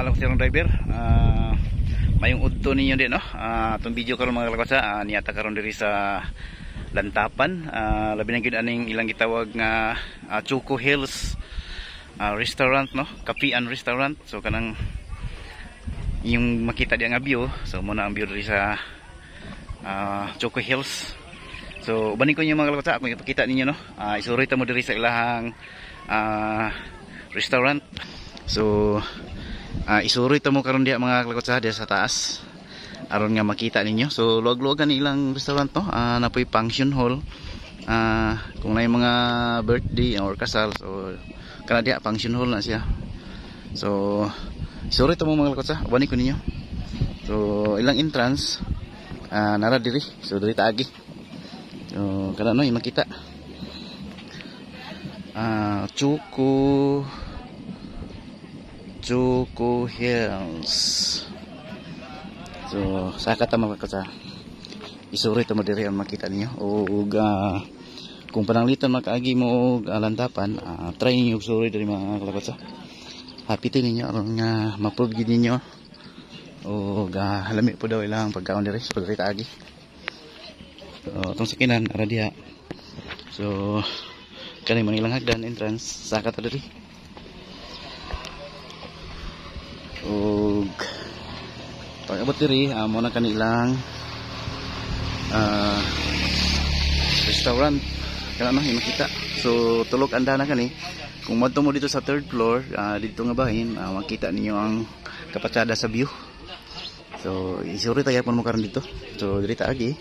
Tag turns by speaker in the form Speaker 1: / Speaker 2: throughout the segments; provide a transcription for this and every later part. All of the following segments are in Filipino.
Speaker 1: lakwasang driver. Mayong udto ninyo din, no? Itong video karon mga lakwasa, niyata karon diri sa Lantapan. Labi na gyud aning ilang gitawag nga Choco Hills restaurant, no? Cafe and restaurant. So kanang yung makita diya nga view. So muna ang view diri sa Choco Hills. So banin ko niyo mga lakwasa, kung ipakita ninyo, no? Isuroy ta mo diri sa ilahang restaurant. So isuroy ta mo karon diha mga lakwasa diha sa taas aron nga makita ninyo. So luwag-luwagan ilang restaurant, no? Napoy function hall. Kung may mga birthday or kasal, so kana diha function hall na siya. So isuroy ta mo mga lakwasa, banin ko ninyo. So ilang entrance nara diri. So diri taagi. So kana no yung makita. Choco Hills. So saka ta mga lakwasa, isuroy ta mo diri ang makita ninyo. O kung pananglitan makaagi mo og Lantapan, try niyo suroy diri mga lakwasa. Hapitin ninyo aron nga ma-prove gid ninyo. O halami po daw ilang pagkaon diri sa diri taagi. So tong sakinan ara diha. So kani man ilang hagdan entrance saka ta diri. Og pag-abot diri mo na kanilang restaurant kana no yung makita. So tulok anda na kani. Kung madto mo dito sa third floor, dito nga bahin, makita ninyo ang kapatsada sa view. So isuri tayo pun mo karon dito. So diri ta agi.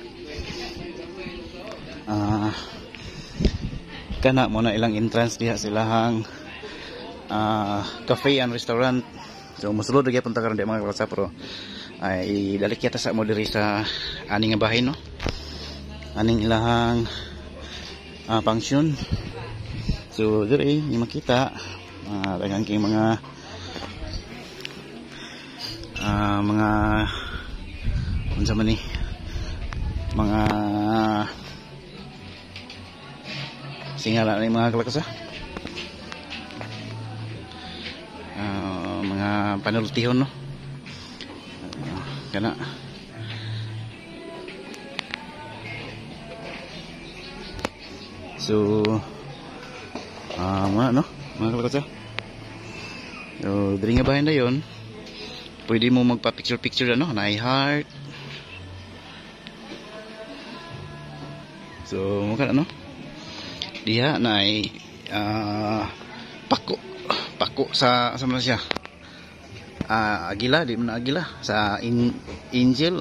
Speaker 1: Kana mo na ilang entrance diha sa ilahang cafe and restaurant. So mosulod gyud punta karon di mga lakwasa, pero ay dalik yata sa mo diri sa aning nga bahay, no? Aning ilahang function. So diri ni makita daghang kay mga unsa man ni mga singala ni mga lakwasa. Mga panultihon, no? Kana so mga no mga lakwasa. So diri nga bahin dayon pwede mo magpa-picture ano na heart. So mo kana no diha na pako sa man siya, agila, di man agila sa angel,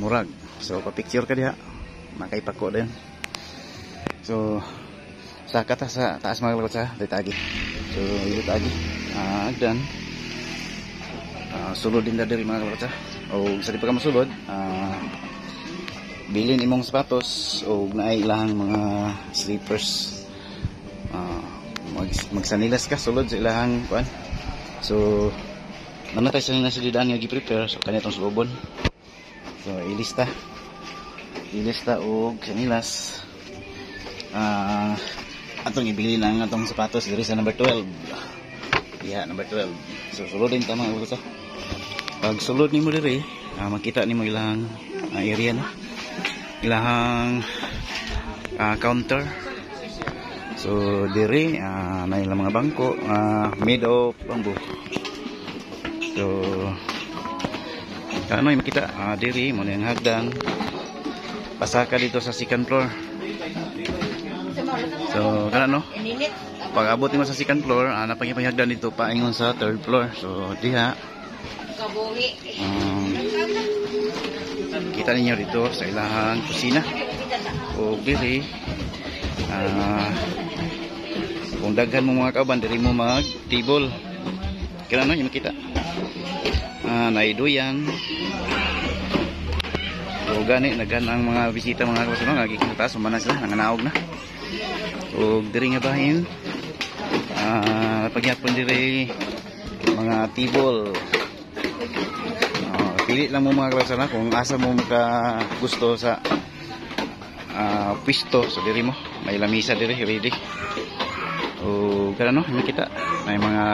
Speaker 1: murag. So pa-picture ka diha makay pako din. So saka ta sa taas mga lakwasa dito tagi. So dito tagi agdan sulod din dari mga lakwasa. O sa di pa ka masulod, bilin imong sapatos o naay ilang mga slippers. Magsanilas ka sulod sa ilahang kuan. So nanatay sa nila silidaan nga gi-prepare. So kanitong sulobon. So ilista og sanilas. Atong ibili ng atong sapatos diri sa number 12. Number 12. So sulodin ta mga lakwasa. Pag sulod nimo diri, makita nimo ilang area, no? Ilahang counter. So diri na ilang mga bangko made of bamboo. So ano yung makita diri mo na yung hagdan pasaka dito sa second floor. So kana no pag abot mo sa second floor, napangipahagdan dito paingon sa third floor. So diha kita ninyo dito sa ilahang kusina. O diri kung daghan mo mga kauban diri mo mag table. Kaya no yung makita naiduyan. So gani naghan ang mga bisita mga kauban nga gikinta so man sila nanganaog na. O diri nga bahin pagyapon diri mga table. Pili lang mo mga kauban kung asa mo maka gusto sa pwesto. So diri mo may lamisa diri ready. O kana no makita may mga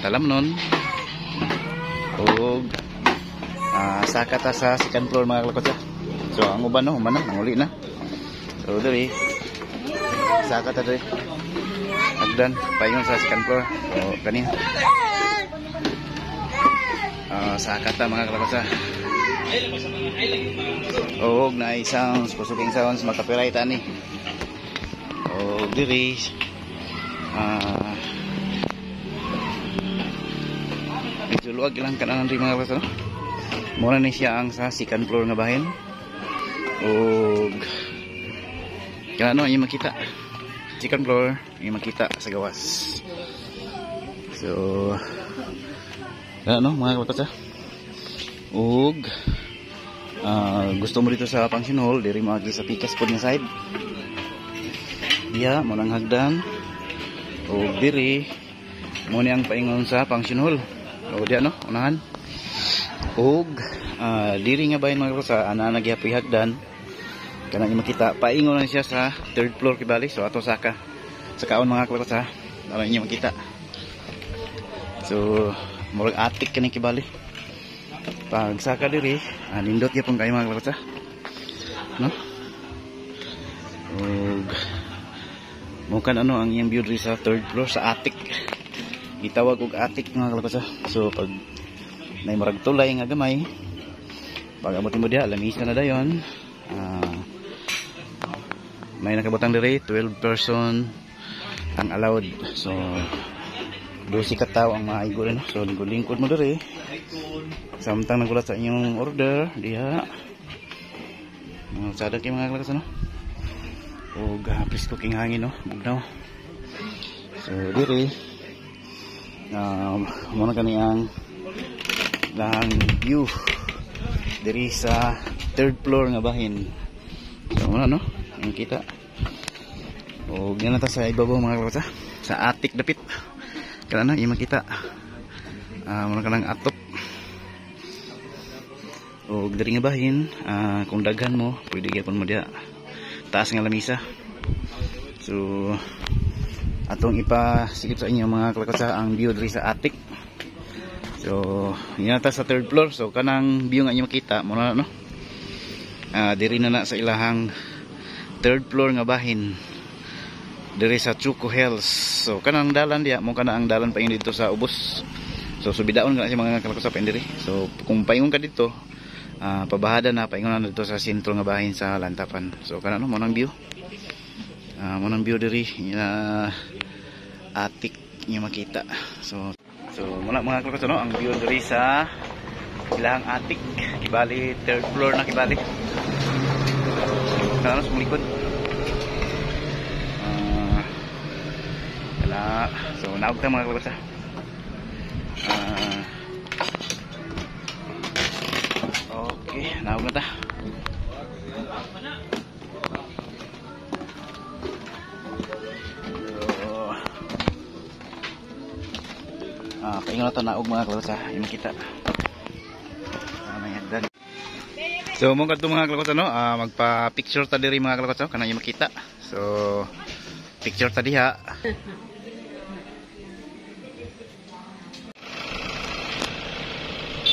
Speaker 1: talamnon o saka ta sa second floor mga kalakotsa. So ang uban no human na nanguli na. So diri saka ta diri agdan paingon sa second floor. So kani saka ta mga kalakotsa. O na isang spasuking sounds makapiray ta ni. O diri medyo luwag lang kanan rin mga kalakotsa no? Muna ni siya ang sa second floor nga bahin o kaya ano yung makita second floor yung makita sa gawas. So ano mga kalakotsa ug gusto mo dito sa function hall diri mo agi sa pikas pod nga side diya mo nang hagdan ug diri mo ni ang paingon sa function hall o diya no unahan ug diri nga bahin mga kalakotsa ana nagyapoy hagdan kana ni makita paingon na siya sa third floor kibali. So ato saka sa kaon mga kalakotsa para inyo makita. So murag atik kani kibali pag saka diri nindot gyapon kayo mga kalakotsa no. Ug mukan ano ang iyang view diri sa third floor sa atik gitawag og atik mga kalakotsa. So pag may murag tulay nga gamay pag abot mo diha lamisa na dayon. May nakabutang diri 12 person ang allowed. So 12 ka tawo ang maigo rin. So lingkod mo diri samtang nagulat sa inyong order diha sada kay mga kalakotsa no. O gapis cooking hangin no bugnaw. So diri muna kani ang lang view diri sa third floor nga bahin. So muna no ang kita o ganyan ta sa ibabaw mga kalakotsa sa atik dapit kana na yung makita muna ka ng atop o diri nga bahin kung daghan mo pwede gyapon mo diha taas nga lamisa. So atong ipasikip sa inyo mga kalakotsa ang view diri sa atik. So yan ta sa third floor. So kanang view nga inyo makita muna no diri na sa ilahang third floor nga bahin diri sa Chuko Hills. So kanang dalan diha mo kana ang dalan paingon dito sa ubos. So subidaon kana si mga kalakotsa paingon diri. So kung paingon ka dito pabahada na paingon na dito sa sentro nga bahin sa lantapan. So kana no mo nang view mo nang view diri atik niyo makita. So muna mga kalakotsa no ang view diri sa ilahang atik kibali third floor na kibali. Kana sa likod so naog ta mga kalakotsa okay naog na ta. Paingon na to naog mga kalakotsa yung makita may hagdan. So mong kadto mga kalakotsa no magpa picture ta diri mga kalakotsa kana yung makita. So picture ta diha.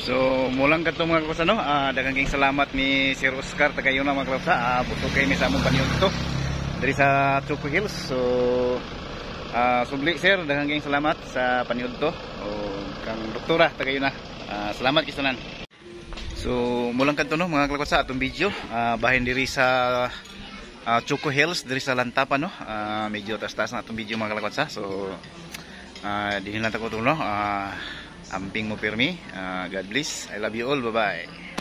Speaker 1: So mulang kadto mga kalakotsa no daghang kayong salamat ni Sir Oscar tagayon na mga kalakotsa busog kay mi sa among paniud to diri sa Chuko Hills. So subli sir daghang kayong salamat sa paniud to o kang doktora tagayon na salamat kisanan. So mulang kadto no mga kalakotsa atong video bahin diri sa Chuko Hills diri sa lantapan no medyo taas-taas na atong video mga kalakotsa. So dinhi lang ta ko no amping mo pirmi. God bless. I love you all. Bye bye.